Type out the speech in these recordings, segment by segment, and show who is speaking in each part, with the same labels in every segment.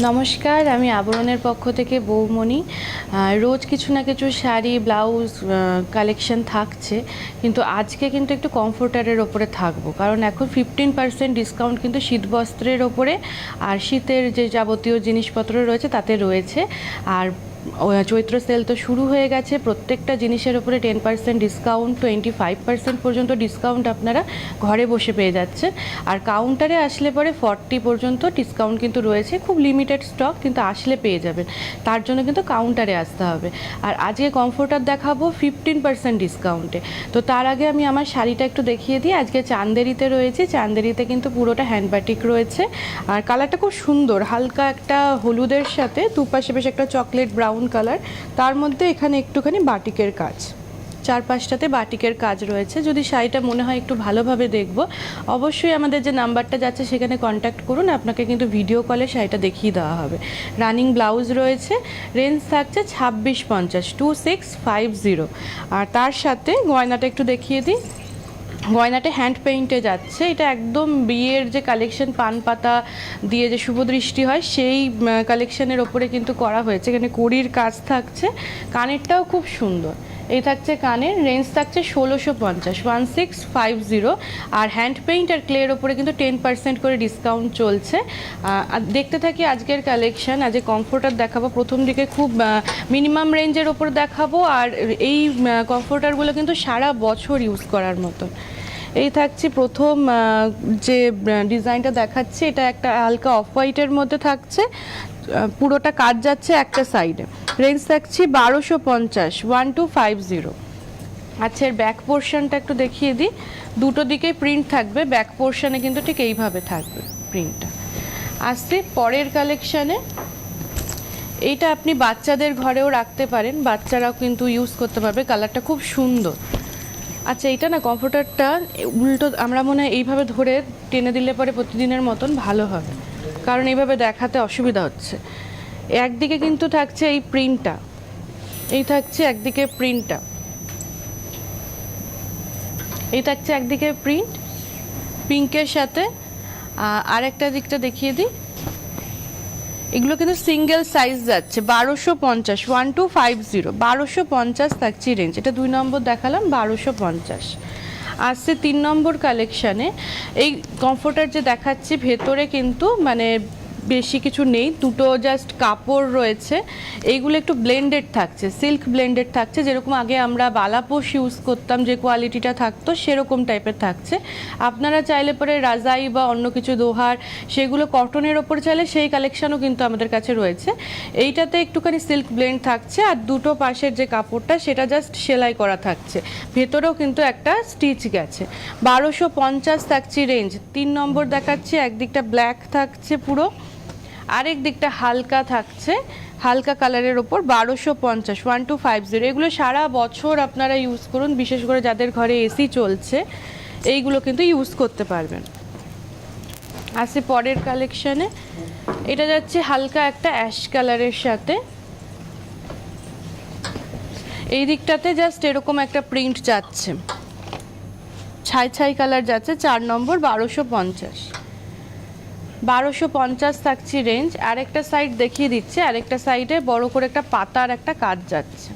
Speaker 1: নমস্কার, আমি আবরণের পক্ষ থেকে বৌমণি। রোজ কিছু না কিছু শাড়ি ব্লাউজ কালেকশন থাকছে, কিন্তু আজকে কিন্তু একটু কমফোর্টারের ওপরে থাকবো, কারণ এখন 15% ডিসকাউন্ট কিন্তু শীতবস্ত্রের ওপরে আর শীতের যে যাবতীয় জিনিসপত্র রয়েছে তাতে রয়েছে। আর চৈত্র সেল তো শুরু হয়ে গেছে, প্রত্যেকটা জিনিসের উপরে 10% ডিসকাউন্ট, 25% পর্যন্ত ডিসকাউন্ট আপনারা ঘরে বসে পেয়ে যাচ্ছেন। আর কাউন্টারে আসলে পরে 40 পর্যন্ত ডিসকাউন্ট কিন্তু রয়েছে, খুব লিমিটেড স্টক, কিন্তু আসলে পেয়ে যাবেন। তার জন্য কিন্তু কাউন্টারে আসতে হবে। আর আজকে কমফোর্টার দেখাবো 15% ডিসকাউন্টে। তো তার আগে আমি আমার শাড়িটা একটু দেখিয়ে দিই। আজকে চান্দেরিতে রয়েছে, চান্দেরিতে কিন্তু পুরোটা হ্যান্ডবাটিক রয়েছে। আর কালারটা খুব সুন্দর, হালকা একটা হলুদের সাথে দুপাশে বেশ একটা চকলেট ব্রাউন কালার, তার মধ্যে এখানে একটুখানি বাটিকের কাজ, চারপাশটাতে বাটিকের কাজ রয়েছে। যদি শাড়িটা মনে হয় একটু ভালোভাবে দেখব, অবশ্যই আমাদের যে নাম্বারটা যাচ্ছে সেখানে কন্ট্যাক্ট করুন, আপনাকে কিন্তু ভিডিও কলে শাড়িটা দেখিয়ে দেওয়া হবে। রানিং ব্লাউজ রয়েছে, রেঞ্জ থাকছে 2650, 2650। আর তার সাথে গয়নাটা একটু দেখিয়ে দিই। গয়নাটা হ্যান্ড পেইন্টে যাচ্ছে, এটা একদম বিয়ের যে কালেকশন পান পাতা দিয়ে যে শুভদৃষ্টি হয় সেই কালেকশনের ওপরে কিন্তু করা হয়েছে। এখানে কড়ির কাজ থাকছে, কানেরটাও খুব সুন্দর। এই থাকছে কানের, রেঞ্জ থাকছে 1650, 1650। আর হ্যান্ড পেইন্ট আর ক্লের ওপরে কিন্তু 10% করে ডিসকাউন্ট চলছে। দেখতে থাকি আজকের কালেকশন। আজকে কমফোর্টার দেখাবো, প্রথম দিকে খুব মিনিমাম রেঞ্জের ওপর দেখাবো। আর এই কমফোর্টারগুলো কিন্তু সারা বছর ইউজ করার মতো। এই থাকছে প্রথম যে ডিজাইনটা দেখাচ্ছি, এটা একটা হালকা অফ হোয়াইটের মধ্যে থাকছে, পুরোটা কাজ যাচ্ছে একটা সাইডে। রেঞ্জ থাকছে 1250, 1250। আচ্ছা, এর ব্যাক পোর্শনটা একটু দেখিয়ে দিই। দুটো দিকে প্রিন্ট থাকবে, ব্যাক পোর্শনে কিন্তু ঠিক এইভাবে থাকবে প্রিন্টটা। আসছে পরের কালেকশানে, এইটা আপনি বাচ্চাদের ঘরেও রাখতে পারেন, বাচ্চারাও কিন্তু ইউজ করতে পারবে, কালারটা খুব সুন্দর। আচ্ছা, এটা না কমফোর্টারটা উল্টো আমরা মনে হয় এইভাবে ধরে টেনে দিলে পরে প্রতিদিনের মতন ভালো হবে, কারণ এইভাবে দেখাতে অসুবিধা হচ্ছে। একদিকে কিন্তু থাকছে এই প্রিন্টটা, এই থাকছে একদিকে প্রিন্টটা, এই থাকছে একদিকে প্রিন্ট পিঙ্কের সাথে। আরেকটা দিকটা দেখিয়ে দিই, এগুলো কিন্তু সিঙ্গেল সাইজ যাচ্ছে 1250, 1250, 1250 থাকছে রেঞ্জ। এটা 2 নম্বর দেখালাম, 1250। আসছে 3 নম্বর কালেকশানে। এই কমফোর্টার যে দেখাচ্ছি, ভেতরে কিন্তু মানে বেশি কিছু নেই, দুটো জাস্ট কাপড় রয়েছে। এইগুলো একটু ব্লেন্ডেড থাকছে, সিল্ক ব্লেন্ডেড থাকছে, যেরকম আগে আমরা বালাপোষ ইউজ করতাম যে কোয়ালিটিটা থাকতো সেরকম টাইপের থাকছে। আপনারা চাইলে পরে রাজাই বা অন্য কিছু দোহার, সেগুলো কটনের ওপর চাইলে সেই কালেকশানও কিন্তু আমাদের কাছে রয়েছে। এইটাতে একটুখানি সিল্ক ব্লেন্ড থাকছে, আর দুটো পাশের যে কাপড়টা সেটা জাস্ট সেলাই করা থাকছে, ভেতরেও কিন্তু একটা স্টিচ গেছে। 1250 থাকছে রেঞ্জ। 3 নম্বর দেখাচ্ছি, একদিকটা ব্ল্যাক থাকছে পুরো, আরেক দিকটা হালকা থাকছে, হালকা কালারের ওপর 1250, 1250। এগুলো সারা বছর আপনারা ইউজ করুন, বিশেষ করে যাদের ঘরে এসি চলছে এইগুলো কিন্তু ইউজ করতে পারবেন। আসে পরের কালেকশানে, এটা যাচ্ছে হালকা একটা অ্যাশ কালারের সাথে, এই দিকটাতে জাস্ট এরকম একটা প্রিন্ট যাচ্ছে, ছাই ছাই কালার যাচ্ছে। 4 নম্বর 1250, 1250 থাকছে রেঞ্জ। আরেকটা সাইড দেখিয়ে দিচ্ছে, আরেকটা সাইডে বড় করে একটা পাতার একটা কাজ যাচ্ছে,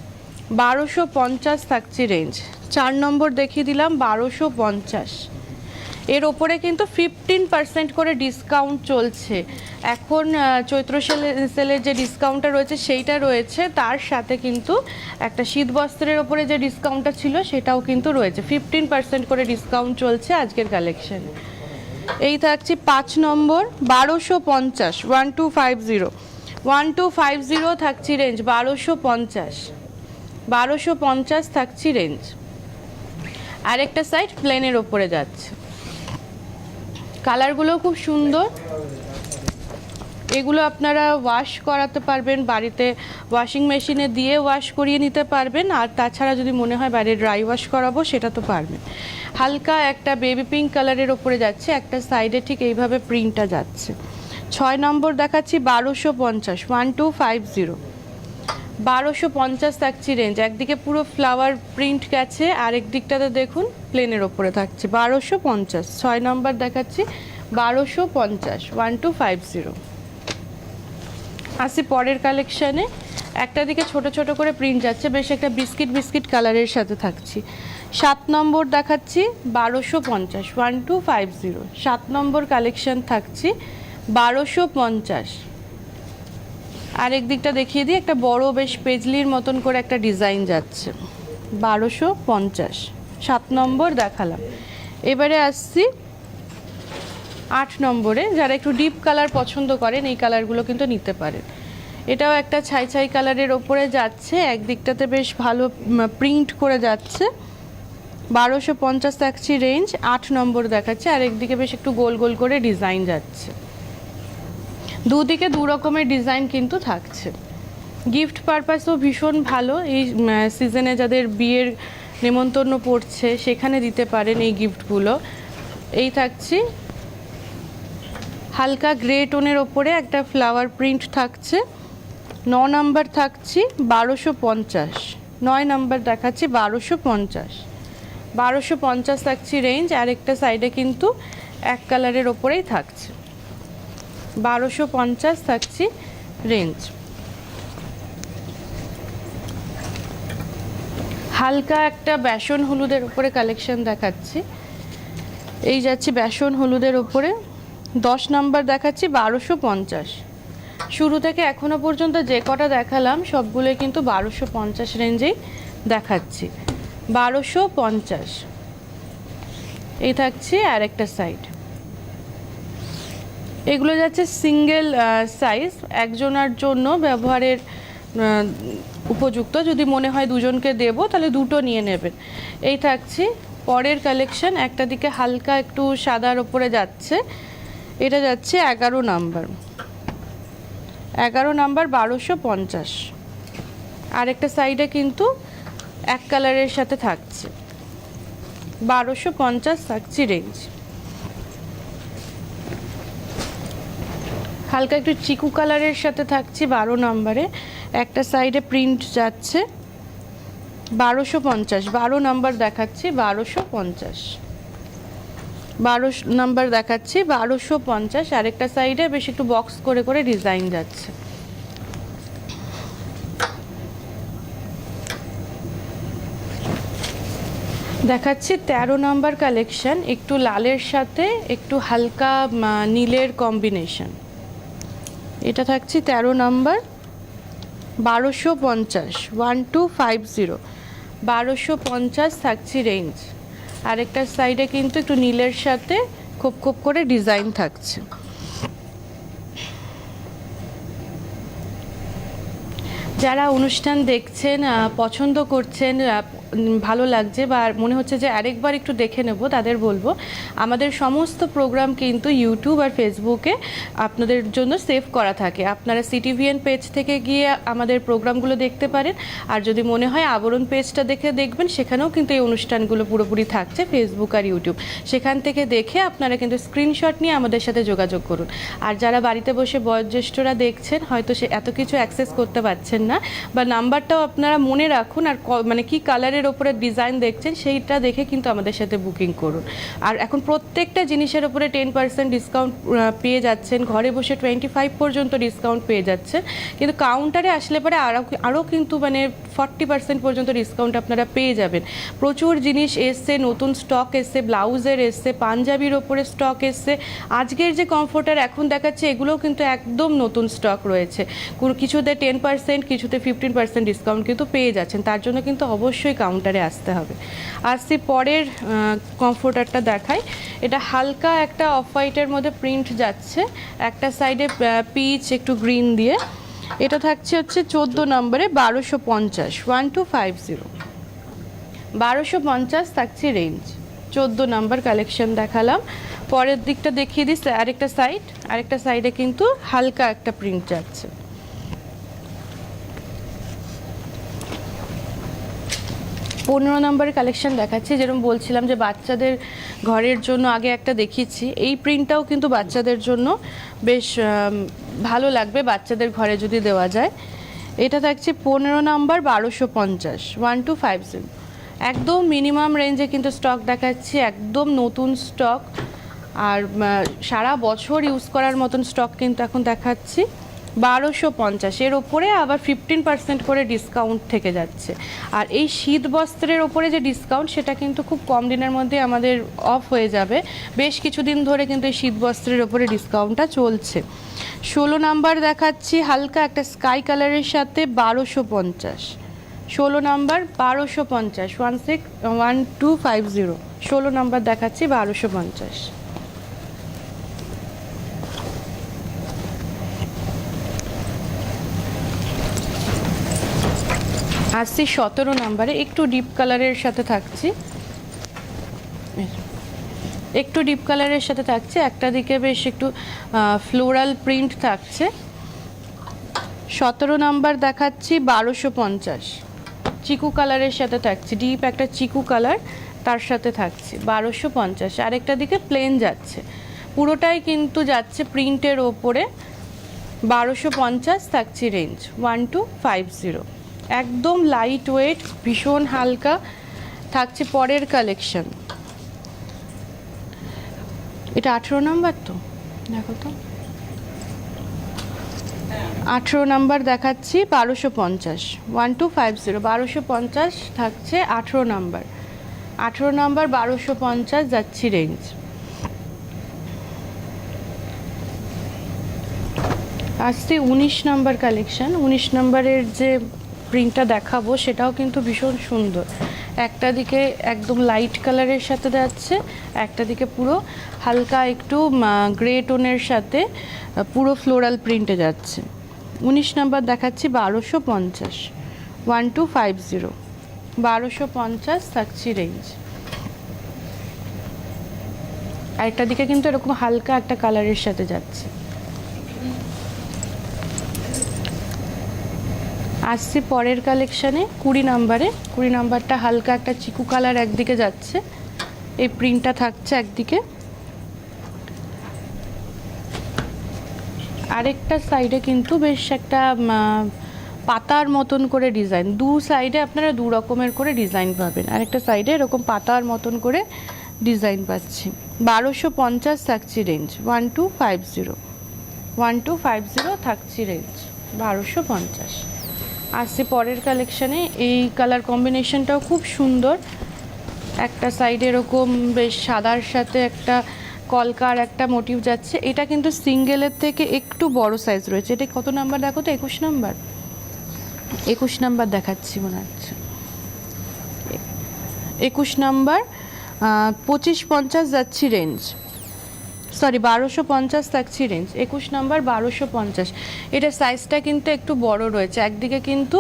Speaker 1: 1250 থাকছে রেঞ্জ। 4 নম্বর দেখিয়ে দিলাম, 1250। এর ওপরে কিন্তু 15% করে ডিসকাউন্ট চলছে এখন। চৈত্র সেলের যে ডিসকাউন্টটা রয়েছে সেইটা রয়েছে, তার সাথে কিন্তু একটা শীত বস্ত্রের ওপরে যে ডিসকাউন্টটা ছিল সেটাও কিন্তু রয়েছে। 15% করে ডিসকাউন্ট চলছে আজকের কালেকশনে। এই থাকছে 5 নম্বর 1250, 1250, 1250 থাকছি রেঞ্জ, 1250, 1250 থাকছি রেঞ্জ। আরেকটা সাইড প্লেনের ওপরে যাচ্ছে, কালারগুলো খুব সুন্দর। এগুলো আপনারা ওয়াশ করাতে পারবেন, বাড়িতে ওয়াশিং মেশিনে দিয়ে ওয়াশ করিয়ে নিতে পারবেন। আর তাছাড়া যদি মনে হয় বাইরে ড্রাই ওয়াশ করাবো সেটা তো পারবেন। হালকা একটা বেবি পিঙ্ক কালারের ওপরে যাচ্ছে, একটা সাইডে ঠিক এইভাবে প্রিন্টটা যাচ্ছে। 6 নম্বর দেখাচ্ছি 1250, 1250, 1250 থাকছে রেঞ্জ। একদিকে পুরো ফ্লাওয়ার প্রিন্ট গেছে, আরেক দিকটাতে দেখুন প্লেনের ওপরে থাকছে 1250। 6 নম্বর দেখাচ্ছি 1250, 1250। আসি পরের কালেকশানে। একটা দিকে ছোট ছোট করে প্রিন্ট যাচ্ছে, বেশ একটা বিস্কিট বিস্কিট কালারের সাথে থাকছি। 7 নম্বর দেখাচ্ছি 1250, 1250। 7 নম্বর কালেকশন থাকছি 1250। আরেক দিকটা দেখিয়ে দিই, একটা বড় বেশ পেজলির মতন করে একটা ডিজাইন যাচ্ছে, 1250। 7 নম্বর দেখালাম। এবারে আসছি 8 নম্বরে। যারা একটু ডিপ কালার পছন্দ করেন এই কালারগুলো কিন্তু নিতে পারেন। এটাও একটা ছাই ছাই কালারের ওপরে যাচ্ছে, একদিকটাতে বেশ ভালো প্রিন্ট করে যাচ্ছে। 1250 থাকছে রেঞ্জ। 8 নম্বর দেখাচ্ছে, আর একদিকে বেশ একটু গোল গোল করে ডিজাইন যাচ্ছে। দুদিকে দু রকমের ডিজাইন কিন্তু থাকছে। গিফট পারপাসও ভীষণ ভালো, এই সিজনে যাদের বিয়ের নেমন্তন্ন পড়ছে সেখানে দিতে পারেন এই গিফটগুলো। এই থাকছি হালকা গ্রে টোনের ওপরে একটা ফ্লাওয়ার প্রিন্ট থাকছে। 9 নাম্বার থাকছি 1250। 9 নাম্বার দেখাচ্ছি 1250। 1250 থাকছি রেঞ্জ। আরেকটা সাইডে কিন্তু এক কালারের ওপরেই থাকছে, 1250 থাকছি রেঞ্জ। হালকা একটা বেসন হলুদের উপরে কালেকশন দেখাচ্ছি। এই যাচ্ছি বেসন হলুদের উপরে। 10 নাম্বার দেখাচ্ছি 1250। শুরু থেকে এখনো পর্যন্ত যে কটা দেখালাম সবগুলো কিন্তু 1250 রেঞ্জেই দেখাচ্ছি। 1250। এই থাকছে আর একটা সাইড। এগুলো যাচ্ছে সিঙ্গেল সাইজ, একজনের জন্য ব্যবহারের উপযুক্ত। যদি মনে হয় দুজনকে দেবো তাহলে দুটো নিয়ে নেবেন। এই থাকছে পরের কালেকশন। একটা দিকে হালকা একটু সাদার ওপরে যাচ্ছে, এটা যাচ্ছে 11 নাম্বার। 11 নাম্বার 1250। আরেকটা সাইডে কিন্তু এক কালারের সাথে থাকছে, 1250 থাকছে রেঞ্জ। হালকা একটু চিকু কালারের সাথে থাকছি 12 নম্বরে। একটা সাইডে প্রিন্ট যাচ্ছে, 1250। 12 নাম্বার দেখাচ্ছি 1250। 12 নাম্বার দেখাচ্ছি 1250। আরেকটা সাইডে বেশ একটু বক্স করে করে ডিজাইন যাচ্ছে। দেখাচ্ছি 13 নাম্বার কালেকশন। একটু লালের সাথে একটু হালকা নীলের কম্বিনেশন। এটা থাকছে 13 নাম্বার 1250, 1250। 1250 থাকছে রেঞ্জ। আরেকটা সাইডে কিন্তু একটু নীলের সাথে খুব খুব করে ডিজাইন থাকছে। যারা অনুষ্ঠান দেখছেন, পছন্দ করছেন, ভালো লাগছে বা মনে হচ্ছে যে আরেকবার একটু দেখে নেব, তাদের বলবো আমাদের সমস্ত প্রোগ্রাম কিন্তু ইউটিউব আর ফেসবুকে আপনাদের জন্য সেভ করা থাকে। আপনারা সিটিভিএন পেজ থেকে গিয়ে আমাদের প্রোগ্রামগুলো দেখতে পারেন। আর যদি মনে হয় আবরণ পেজটা দেখে দেখবেন, সেখানেও কিন্তু এই অনুষ্ঠানগুলো পুরোপুরি থাকছে, ফেসবুক আর ইউটিউব। সেখান থেকে দেখে আপনারা কিন্তু স্ক্রিনশট নিয়ে আমাদের সাথে যোগাযোগ করুন। আর যারা বাড়িতে বসে বয়োজ্যেষ্ঠরা দেখছেন, হয়তো সে এত কিছু অ্যাক্সেস করতে পারছেন না, বা নাম্বারটাও আপনারা মনে রাখুন, আর মানে কি কালারের ওপরে ডিজাইন দেখছেন সেইটা দেখে কিন্তু আমাদের সাথে বুকিং করুন। আর এখন প্রত্যেকটা জিনিসের ওপরে 10% ডিসকাউন্ট পেয়ে যাচ্ছেন, ঘরে বসে 25 পর্যন্ত ডিসকাউন্ট পেয়ে যাচ্ছেন। কিন্তু কাউন্টারে আসলে পরে আরও কিন্তু মানে 40% পর্যন্ত ডিসকাউন্ট আপনারা পেয়ে যাবেন। প্রচুর জিনিস এসছে, নতুন স্টক এসছে, ব্লাউজের এসছে, পাঞ্জাবির ওপরে স্টক এসছে। আজকের যে কমফোর্টার এখন দেখাচ্ছে এগুলোও কিন্তু একদম নতুন স্টক রয়েছে। কিছুতে 10%, কিছুতে 15% ডিসকাউন্ট কিন্তু পেয়ে যাচ্ছেন। তার জন্য কিন্তু অবশ্যই কাউন্টারে আসতে হবে। আসছি পরের কমফোর্টারটা দেখাই। এটা হালকা একটা অফ হোয়াইটের মধ্যে প্রিন্ট যাচ্ছে, একটা সাইডে পিচ একটু গ্রিন দিয়ে। এটা থাকছে হচ্ছে 14 নম্বরে 1250, 1250। 1250 থাকছে রেঞ্জ। 14 নাম্বার কালেকশন দেখালাম। পরের দিকটা দেখিয়ে দিই আরেকটা সাইডে কিন্তু হালকা একটা প্রিন্ট যাচ্ছে। 15 নম্বরের কালেকশন দেখাচ্ছি। যেরকম বলছিলাম যে বাচ্চাদের ঘরের জন্য আগে একটা দেখিয়েছি, এই প্রিন্টটাও কিন্তু বাচ্চাদের জন্য বেশ ভালো লাগবে, বাচ্চাদের ঘরে যদি দেওয়া যায়। এটা থাকছে 15 নাম্বার 1250, 1250। একদম মিনিমাম রেঞ্জে কিন্তু স্টক দেখাচ্ছি, একদম নতুন স্টক। আর সারা বছর ইউজ করার মতন স্টক কিন্তু এখন দেখাচ্ছি। 1250 এর ওপরে আবার 15% করে ডিসকাউন্ট থেকে যাচ্ছে। আর এই শীত বস্ত্রের ওপরে যে ডিসকাউন্ট সেটা কিন্তু খুব কম দিনের মধ্যে আমাদের অফ হয়ে যাবে। বেশ কিছুদিন ধরে কিন্তু এই শীত বস্ত্রের ওপরে ডিসকাউন্টটা চলছে। 16 নাম্বার দেখাচ্ছি হালকা একটা স্কাই কালারের সাথে 1250। 16 নাম্বার 1250, 1250। 16 নাম্বার দেখাচ্ছি 1250। আসছি 17 নাম্বারে, একটু ডিপ কালারের সাথে থাকছি, একটু ডিপ কালারের সাথে থাকছে, একটা দিকে বেশ একটু ফ্লোরাল প্রিন্ট থাকছে। 17 নাম্বার দেখাচ্ছি 1250, চিকু কালারের সাথে থাকছে, ডিপ একটা চিকু কালার তার সাথে থাকছে 1250। আরেকটা দিকে প্লেন যাচ্ছে, পুরোটাই কিন্তু যাচ্ছে প্রিন্টের ওপরে। 1250 থাকছে রেঞ্জ, 1250। একদম লাইট ওয়েট, ভীষণ হালকা থাকছে। পরের কালেকশন, এটা 18 নাম্বার, তো দেখো তো 18 নাম্বার দেখাচ্ছি 1250, 1250, 1250 থাকছে 18 নাম্বার। 18 নাম্বার 1250 যাচ্ছি রেঞ্জ। আসছে 19 নাম্বার কালেকশন। 19 নাম্বারের যে প্রিন্টটা দেখাবো সেটাও কিন্তু ভীষণ সুন্দর। একটা দিকে একদম লাইট কালারের সাথে যাচ্ছে, একটা দিকে পুরো হালকা একটু গ্রে টোনের সাথে পুরো ফ্লোরাল প্রিন্টে যাচ্ছে। 19 নাম্বার দেখাচ্ছি 1250, 1250, 1250 থাকছি রেঞ্জ। আরেকটা দিকে কিন্তু এরকম হালকা একটা কালারের সাথে যাচ্ছে। আসছি পরের কালেকশানে 20 নাম্বারে। 20 নাম্বারটা হালকা একটা চিকু কালার একদিকে যাচ্ছে, এই প্রিন্টটা থাকছে একদিকে, আরেকটা সাইডে কিন্তু বেশ একটা পাতার মতন করে ডিজাইন, দু সাইডে আপনারা দু রকমের করে ডিজাইন পাবেন। আরেকটা সাইডে এরকম পাতার মতন করে ডিজাইন পাচ্ছি। 1250 থাকছি রেঞ্জ, 1250, 1250 থাকছি রেঞ্জ, 1250। আসছে পরের কালেকশানে, এই কালার কম্বিনেশনটাও খুব সুন্দর। একটা সাইডে এরকম বেশ সাদার সাথে একটা কলকার একটা মোটিভ যাচ্ছে। এটা কিন্তু সিঙ্গেলের থেকে একটু বড় সাইজ রয়েছে। এটা কত নাম্বার দেখো তো? 21 নাম্বার, 21 নাম্বার দেখাচ্ছি মনে হচ্ছে। 21 নাম্বার 2550 যাচ্ছি রেঞ্জ, সরি 1250 থাকছি রেঞ্জ। 21 নাম্বার 1250। এটা সাইজটা কিন্তু একটু বড় রয়েছে, একদিকে কিন্তু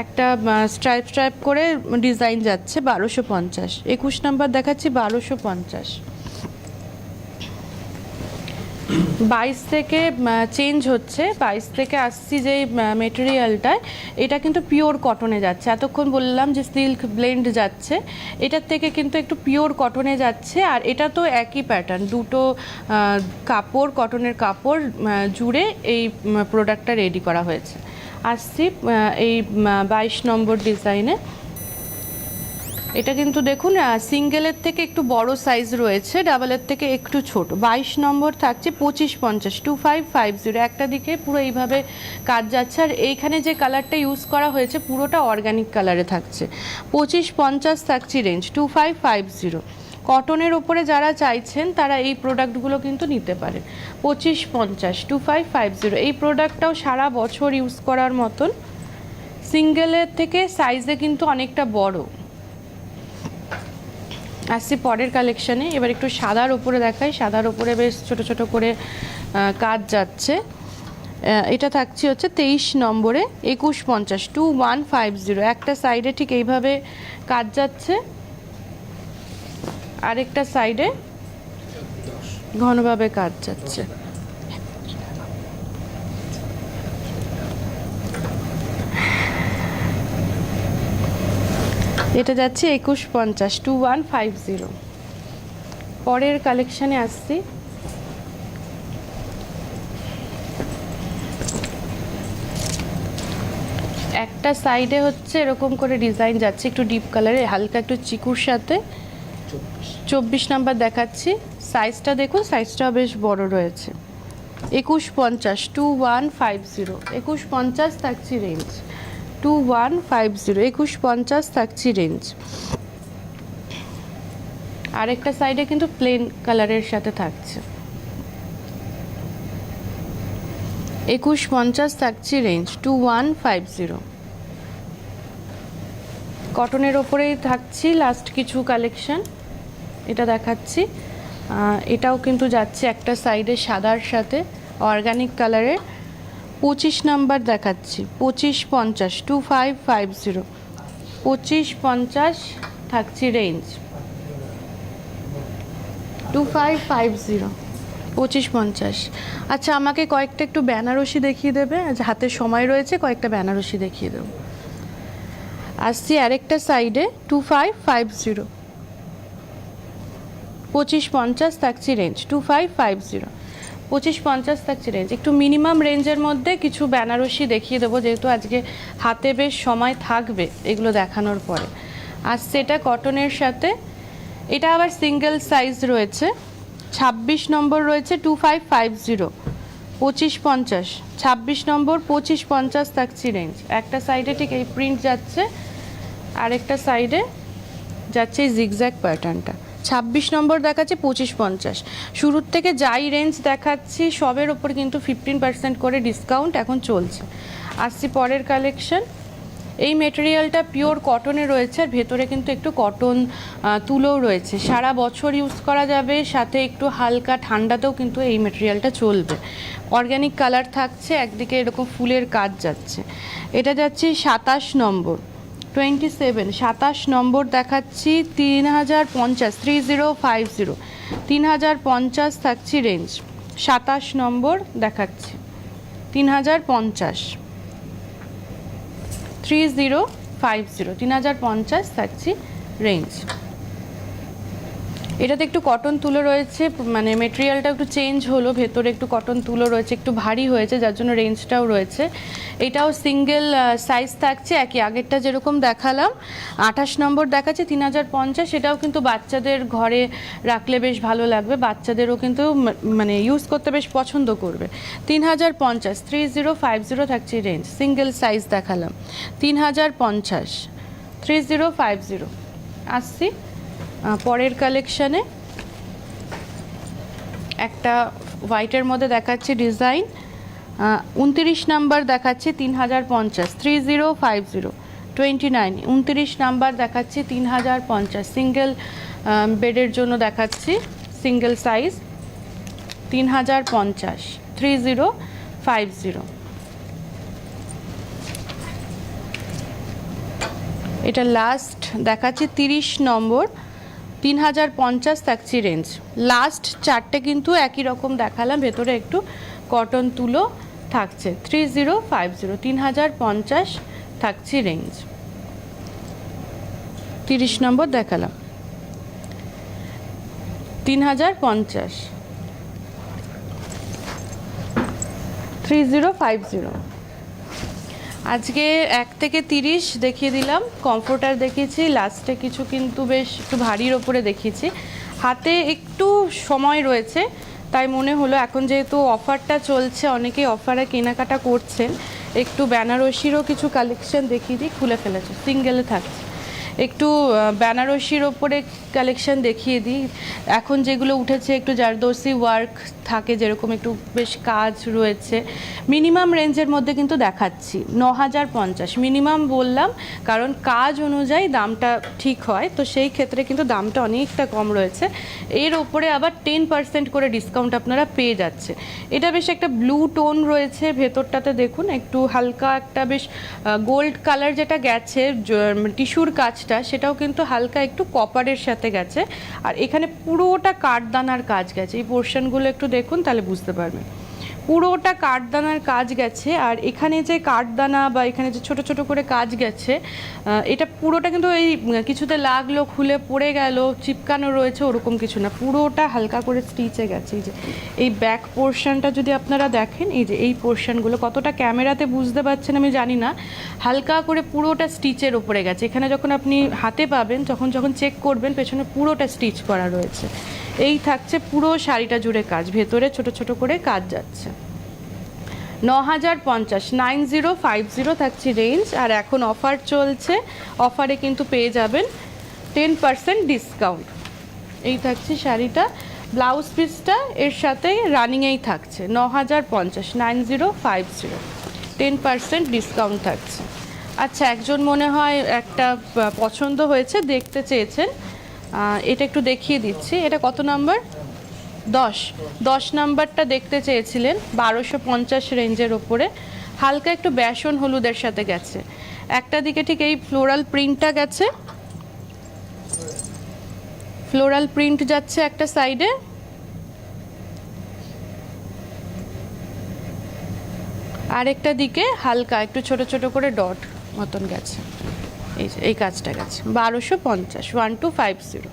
Speaker 1: একটা স্ট্রাইপ স্ট্রাইপ করে ডিজাইন যাচ্ছে। 1250। 21 নাম্বার দেখাচ্ছি 1250। 22 থেকে চেঞ্জ হচ্ছে, 22 থেকে আসছি যে মেটেরিয়ালটায়, এটা কিন্তু পিওর কটনে যাচ্ছে। এতক্ষণ বললাম যে সিল্ক ব্লেন্ড যাচ্ছে, এটার থেকে কিন্তু একটু পিওর কটনে যাচ্ছে। আর এটা তো একই প্যাটার্ন, দুটো কাপড়, কটনের কাপড় জুড়ে এই প্রোডাক্টটা রেডি করা হয়েছে। আসছি এই 22 নম্বর ডিজাইনে। এটা কিন্তু দেখুন সিঙ্গেলের থেকে একটু বড় সাইজ রয়েছে, ডাবলের থেকে একটু ছোট। 22 নম্বর থাকছে 2550, 2550। একটা দিকে পুরো এইভাবে কাজ যাচ্ছে, আর এইখানে যে কালারটা ইউজ করা হয়েছে পুরোটা অর্গানিক কালারে থাকছে। 2550 থাকছে রেঞ্জ, 2550। কটনের ওপরে যারা চাইছেন তারা এই প্রোডাক্টগুলো কিন্তু নিতে পারেন। 2550, 2550। এই প্রোডাক্টটাও সারা বছর ইউজ করার মতন, সিঙ্গেলের থেকে সাইজে কিন্তু অনেকটা বড়। আসছি পরের কালেকশানে, এবার একটু সাদার ওপরে দেখাই। সাদার ওপরে বেশ ছোট ছোট করে কাজ যাচ্ছে। এটা থাকছে হচ্ছে 23 নম্বরে 2150, 2150। একটা সাইডে ঠিক এইভাবে কাজ যাচ্ছে, আরেকটা সাইডে ঘনভাবে কাজ যাচ্ছে। এটা যাচ্ছে 2150, 2150। পরের কালেকশানে আসছি, একটা সাইডে হচ্ছে এরকম করে ডিজাইন যাচ্ছে, একটু ডিপ কালারে হালকা একটু চিকুর সাথে। 24 নাম্বার দেখাচ্ছি। সাইজটা দেখুন, সাইজটা বেশ বড় রয়েছে। 2150, 2150, 2150 থাকছে রেঞ্জ, 2150, 2150 থাকছে রেঞ্জ। আরেকটা সাইডে কিন্তু প্লেন কালারের সাথে থাকছে, 2150 থাকছে রেঞ্জ, 2150। কটনের ওপরেই থাকছি লাস্ট কিছু কালেকশন, এটা দেখাচ্ছি। এটাও কিন্তু যাচ্ছে একটা সাইডে সাদার সাথে অর্গানিক কালারের, 25 নাম্বার দেখাচ্ছি, 2550, 2550, 2550 থাকছে রেঞ্জ, 2550, 2550। আচ্ছা, আমাকে কয়েকটা একটু বেনারসি দেখিয়ে দেবে, আজ হাতে সময় রয়েছে, কয়েকটা বেনারসি দেখিয়ে দেবো। আসছি আরেকটা সাইডে, 2550, 2550 থাকছে রেঞ্জ, 2550, 2550 থাকছে রেঞ্জ। একটু মিনিমাম রেঞ্জের মধ্যে কিছু বেনারসি দেখিয়ে দেবো, যেহেতু আজকে হাতে বেশ সময় থাকবে এগুলো দেখানোর পরে। আর সেটা কটনের সাথে, এটা আবার সিঙ্গেল সাইজ রয়েছে, 26 নম্বর রয়েছে, 2550, 2550, 26 নম্বর, 2550 থাকছে রেঞ্জ। একটা সাইডে ঠিক এই প্রিন্ট যাচ্ছে, আরেকটা সাইডে যাচ্ছে এই জিগজ্যাগ প্যাটার্নটা। 26 নম্বর দেখাচ্ছে 2550। শুরুর থেকে যাই রেঞ্জ দেখাচ্ছি সবের ওপর কিন্তু 15% করে ডিসকাউন্ট এখন চলছে। আসছি পরের কালেকশন। এই মেটেরিয়ালটা পিওর কটনে রয়েছে, আর ভেতরে কিন্তু একটু কটন তুলোও রয়েছে, সারা বছর ইউজ করা যাবে, সাথে একটু হালকা ঠান্ডাতেও কিন্তু এই মেটেরিয়ালটা চলবে। অর্গ্যানিক কালার থাকছে, একদিকে এরকম ফুলের কাজ যাচ্ছে। এটা যাচ্ছে 27 নম্বর, 27, 27 নম্বর দেখাচ্ছি, 3050, 3050, 3050 থাকছি রেঞ্জ, 27 নম্বর দেখাচ্ছি, 3050, 3050, 3050 থাকছি রেঞ্জ। এটাতে একটু কটন তুলো রয়েছে, মানে মেটেরিয়ালটা একটু চেঞ্জ হলো, ভেতরে একটু কটন তুলো রয়েছে, একটু ভারী হয়েছে, যার জন্য রেঞ্জটাও রয়েছে। এটাও সিঙ্গেল সাইজ থাকছে, একই আগেরটা যেরকম দেখালাম। 28 নম্বর দেখাচ্ছে, 3050, এটাও কিন্তু বাচ্চাদের ঘরে রাখলে বেশ ভালো লাগবে, বাচ্চাদেরও কিন্তু মানে ইউজ করতে বেশ পছন্দ করবে। 3050, 3050 থাকছে রেঞ্জ, সিঙ্গেল সাইজ দেখালাম, 3050, 3050। আসছি পরের কালেকশানে, একটা হোয়াইটের মধ্যে দেখাচ্ছে ডিজাইন, 29 নাম্বার দেখাচ্ছে, 3050, 3050, 29, 29 নাম্বার দেখাচ্ছে, 3050, সিঙ্গেল বেডের জন্য দেখাচ্ছি, সিঙ্গেল সাইজ, 3050, 3050। এটা লাস্ট দেখাচ্ছি 30 নম্বর, 3050 থাকছে রেঞ্জ। লাস্ট চারটে কিন্তু একই রকম দেখালাম, ভেতরে একটু কটন তুলো থাকছে, 3050, 3050 থাকছে রেঞ্জ। 30 নম্বর দেখালাম, 3050, 3050। আজকে 1 থেকে 30 দেখিয়ে দিলাম, কমফোর্টার দেখিয়েছি, লাস্টে কিছু কিন্তু বেশ একটু ভারীর ওপরে দেখিয়েছি। হাতে একটু সময় রয়েছে, তাই মনে হলো এখন যেহেতু অফারটা চলছে, অনেকেই অফারে কেনাকাটা করছেন, একটু বেনারসিরও কিছু কালেকশন দেখিয়ে দিই। খুলে ফেলেছে, সিঙ্গেলে থাকছে, একটু বেনারসির ওপরে কালেকশন দেখিয়ে দিই। এখন যেগুলো উঠেছে একটু জারদোসি ওয়ার্ক থাকে, যেরকম একটু বেশ কাজ রয়েছে, মিনিমাম রেঞ্জের মধ্যে কিন্তু দেখাচ্ছি। 9050 মিনিমাম বললাম, কারণ কাজ অনুযায়ী দামটা ঠিক হয়, তো সেই ক্ষেত্রে কিন্তু দামটা অনেকটা কম রয়েছে। এর ওপরে আবার 10% করে ডিসকাউন্ট আপনারা পেয়ে যাচ্ছে। এটা বেশ একটা ব্লু টোন রয়েছে, ভেতরটাতে দেখুন একটু হালকা একটা বেশ গোল্ড কালার যেটা গেছে, টিস্যুর কাজটা সেটাও কিন্তু হালকা একটু কপারের সাথে গেছে, আর এখানে পুরোটা কাঠদানার কাজ গেছে। এই পোর্শনগুলো একটু দেখুন, তাহলে বুঝতে পারবেন পুরোটা কাঠদানার কাজ গেছে। আর এখানে যে কাঠদানা বা এখানে যে ছোট ছোট করে কাজ গেছে, এটা পুরোটা কিন্তু এই কিছুতে লাগলো, খুলে পড়ে গেল, চিপকানো রয়েছে, ওরকম কিছু না, পুরোটা হালকা করে স্টিচে গেছে। এই যে এই ব্যাক পোর্শনটা যদি আপনারা দেখেন, এই যে এই পোর্শনগুলো কতটা ক্যামেরাতে বুঝতে পারছেন আমি জানি না, হালকা করে পুরোটা স্টিচের ওপরে গেছে। এখানে যখন আপনি হাতে পাবেন, যখন চেক করবেন, পেছনে পুরোটা স্টিচ করা রয়েছে। এই থাকছে পুরো শাড়িটা জুড়ে কাজ, ভেতরে ছোট ছোট করে কাজ যাচ্ছে। 9050, 9050 থাকছে রেঞ্জ। আর এখন অফার চলছে, অফারে কিন্তু পেয়ে যাবেন 10% ডিসকাউন্ট। এই থাকছে শাড়িটা, ব্লাউজ পিসটা এর সাথে রানিংয়েই থাকছে। 9050, 9050, 10% ডিসকাউন্ট থাকছে। আচ্ছা, একজন মনে হয় একটা পছন্দ হয়েছে, দেখতে চেয়েছেন, এটা একটু দেখিয়ে দিচ্ছি। এটা কত নাম্বার? 10 নাম্বারটা দেখতে চেয়েছিলেন, 1250 রেঞ্জের ওপরে, হালকা একটু বেসন হলুদের সাথে গেছে। একটা দিকে ঠিক এই ফ্লোরাল প্রিন্টটা গেছে, ফ্লোরাল প্রিন্ট যাচ্ছে একটা সাইডে, আরেকটা দিকে হালকা একটু ছোট ছোট করে ডট মতন গেছে। এই কাজটা গেছে 1250, 1250,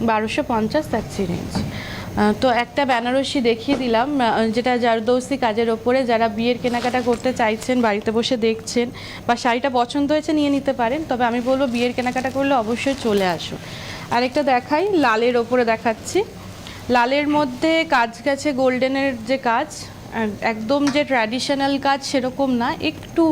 Speaker 1: 1250 থাকছে রেঞ্জ। তো একটা বেনারসি দেখিয়ে দিলাম, যেটা জারদৌসি কাজের ওপরে। যারা বিয়ের কেনাকাটা করতে চাইছেন, বাড়িতে বসে দেখছেন, বা শাড়িটা পছন্দ হয়েছে নিয়ে নিতে পারেন, তবে আমি বলবো বিয়ের কেনাকাটা করলে অবশ্যই চলে আসো। আরেকটা দেখাই, লালের ওপরে দেখাচ্ছি। লালের মধ্যে কাজ গেছে গোল্ডেনের যে কাজ, একদম যে ট্র্যাডিশনাল কাজ সেরকম না, একটু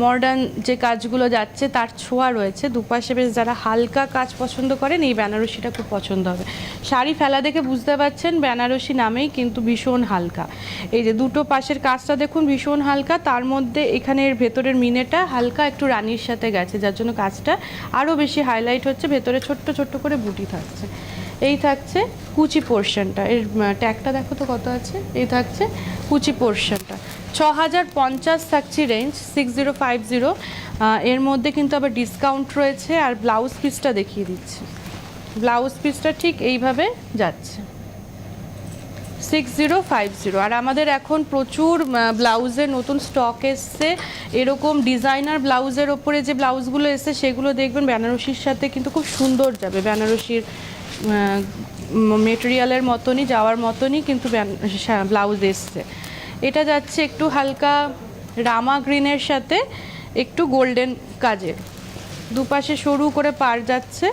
Speaker 1: মডার্ন যে কাজগুলো যাচ্ছে তার ছোঁয়া রয়েছে। দুপাশে বেশ যারা হালকা কাজ পছন্দ করেন এই বেনারসিটা খুব পছন্দ হবে। শাড়ি ফেলা দেখে বুঝতে পারছেন বেনারসি নামেই কিন্তু ভীষণ হালকা। এই যে দুটো পাশের কাজটা দেখুন ভীষণ হালকা, তার মধ্যে এখানের ভেতরের মিনেটা হালকা একটু রানির সাথে গেছে, যার জন্য কাজটা আরও বেশি হাইলাইট হচ্ছে। ভেতরে ছোট্ট ছোট্ট করে বুটি থাকছে। এই থাকছে কুচি পোর্শনটা, এর ট্যাগটা দেখো তো কত আছে। এই থাকছে কুচি পোর্শনটা, 6050 থাকছে রেঞ্জ, 6050। এর মধ্যে কিন্তু আবার ডিসকাউন্ট রয়েছে। আর ব্লাউজ পিসটা দেখিয়ে দিচ্ছি, ব্লাউজ পিসটা ঠিক এইভাবে যাচ্ছে 6050। আর আমাদের এখন প্রচুর ব্লাউজের নতুন স্টক এসছে, এরকম ডিজাইনার ব্লাউজের ওপরে যে ব্লাউজগুলো এসছে সেগুলো দেখবেন বেনারসির সাথে কিন্তু খুব সুন্দর যাবে। বেনারসির মেটেরিয়ালের মতনই যাওয়ার মতনই কিন্তু ব্লাউজ এসছে। এটা যাচ্ছে একটু হালকা রামা গ্রিনের সাথে একটু গোল্ডেন কাজের, দুপাশে সরু করে পার যাচ্ছে,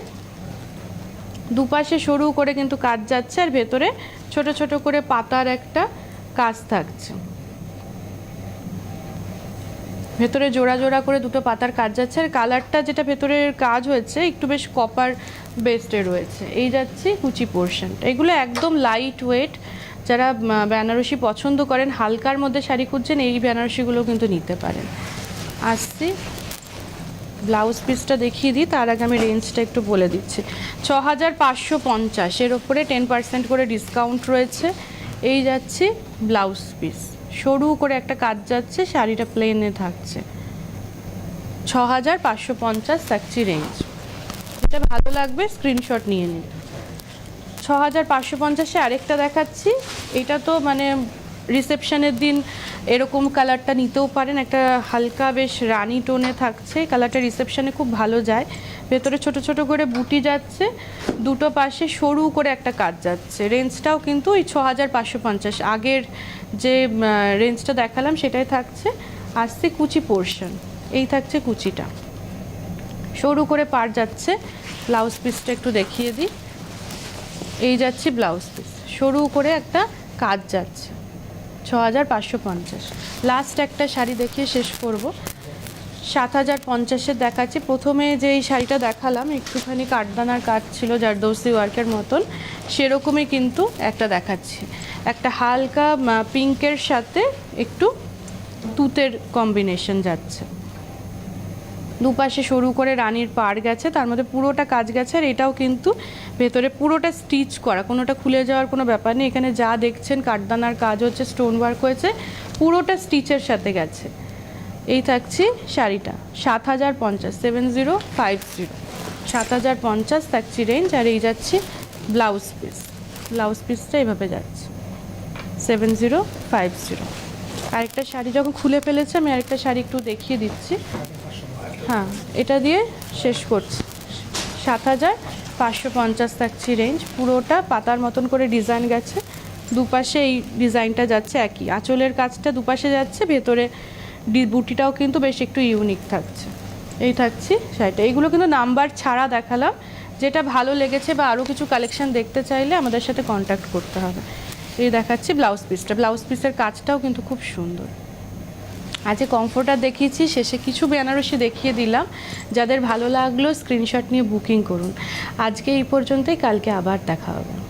Speaker 1: দুপাশে সরু করে কিন্তু কাজ যাচ্ছে। আর ভেতরে ছোট ছোট করে পাতার একটা কাজ থাকছে, ভেতরে জোড়া জোড়া করে দুটো পাতার কাজ যাচ্ছে। আর কালারটা যেটা ভেতরের কাজ হয়েছে একটু বেশ কপার বেস্টে রয়েছে। এই যাচ্ছে কুচি পোর্শনটা। এগুলো একদম লাইট ওয়েট, যারা বেনারসি পছন্দ করেন, হালকার মধ্যে শাড়ি খুঁজছেন, এই বেনারসিগুলো কিন্তু নিতে পারেন। আসছি ব্লাউজ পিসটা দেখিয়ে দিই, তার আগে আমি রেঞ্জটা একটু বলে দিচ্ছি। 6550, এর ওপরে 10% করে ডিসকাউন্ট রয়েছে। এই যাচ্ছে ব্লাউজ পিস, সরু করে একটা কাজ যাচ্ছে, শাড়িটা প্লেনে থাকছে। 6550 থাকছে রেঞ্জ। এটা ভালো লাগবে স্ক্রিনশট নিয়ে নিন। 6550-এ আরেকটা দেখাচ্ছি। এটা তো মানে রিসেপশনের দিন এরকম কালারটা নিতেও পারেন, একটা হালকা বেশ রানি টোনে থাকছে। কালারটা রিসেপশনে খুব ভালো যায়। ভেতরে ছোট ছোট করে বুটি যাচ্ছে, দুটো পাশে সরু করে একটা কাজ যাচ্ছে। রেঞ্জটাও কিন্তু ওই 6550, আগের যে রেঞ্জটা দেখালাম সেটাই থাকছে। আসছে কুচি পোর্শন, এই থাকছে কুচিটা, সরু করে পার যাচ্ছে। ব্লাউজ পিসটা একটু দেখিয়ে দিই। এই যাচ্ছে ব্লাউজ পিস, সরু করে একটা কাজ যাচ্ছে, 6550। লাস্ট একটা শাড়ি দেখিয়ে শেষ করব, 7050-এর দেখাচ্ছি। প্রথমে যে এই শাড়িটা দেখালাম একটুখানি কাঠদানার কাজ ছিল, জারদৌসি ওয়ার্কের মতন, সেরকমই কিন্তু একটা দেখাচ্ছি। একটা হালকা পিঙ্কের সাথে একটু তুতের কম্বিনেশন যাচ্ছে, দুপাশে সরু করে রানীর পাড় গেছে, তার মধ্যে পুরোটা কাজ গেছে। আর এটাও কিন্তু ভেতরে পুরোটা স্টিচ করা, কোনোটা খুলে যাওয়ার কোনো ব্যাপার নেই। এখানে যা দেখছেন কাঠদানার কাজ হচ্ছে, স্টোন ওয়ার্ক হয়েছে, পুরোটা স্টিচের সাথে গেছে। এই থাকছে শাড়িটা 7050, 7050, 7050 থাকছে রেঞ্জ। আর এই যাচ্ছে ব্লাউজ পিস, ব্লাউজ পিসটা এভাবে যাচ্ছে 7050। আরেকটা শাড়ি যখন খুলে ফেলেছে আমি আরেকটা শাড়ি একটু দেখিয়ে দিচ্ছি। হ্যাঁ, এটা দিয়ে শেষ করছি। 7550 থাকছে রেঞ্জ, পুরোটা পাতার মতন করে ডিজাইন গেছে, দুপাশে এই ডিজাইনটা যাচ্ছে একই, আঁচলের কাজটা দুপাশে যাচ্ছে, ভেতরে বুটিটাও কিন্তু বেশ একটু ইউনিক থাকছে। এই থাকছে শাড়িটা। এইগুলো কিন্তু নাম্বার ছাড়া দেখালাম, যেটা ভালো লেগেছে বা আরও কিছু কালেকশন দেখতে চাইলে আমাদের সাথে কন্ট্যাক্ট করতে হবে। এই দেখাচ্ছি ব্লাউজ পিসটা, ব্লাউজ পিসের কাজটাও কিন্তু খুব সুন্দর। আজকে কমফোর্টার দেখিয়েছি, শেষে কিছু বেনারসি দেখিয়ে দিলাম। যাদের ভালো লাগলো স্ক্রিনশট নিয়ে বুকিং করুন। আজকে এই পর্যন্তই, কালকে আবার দেখা হবে।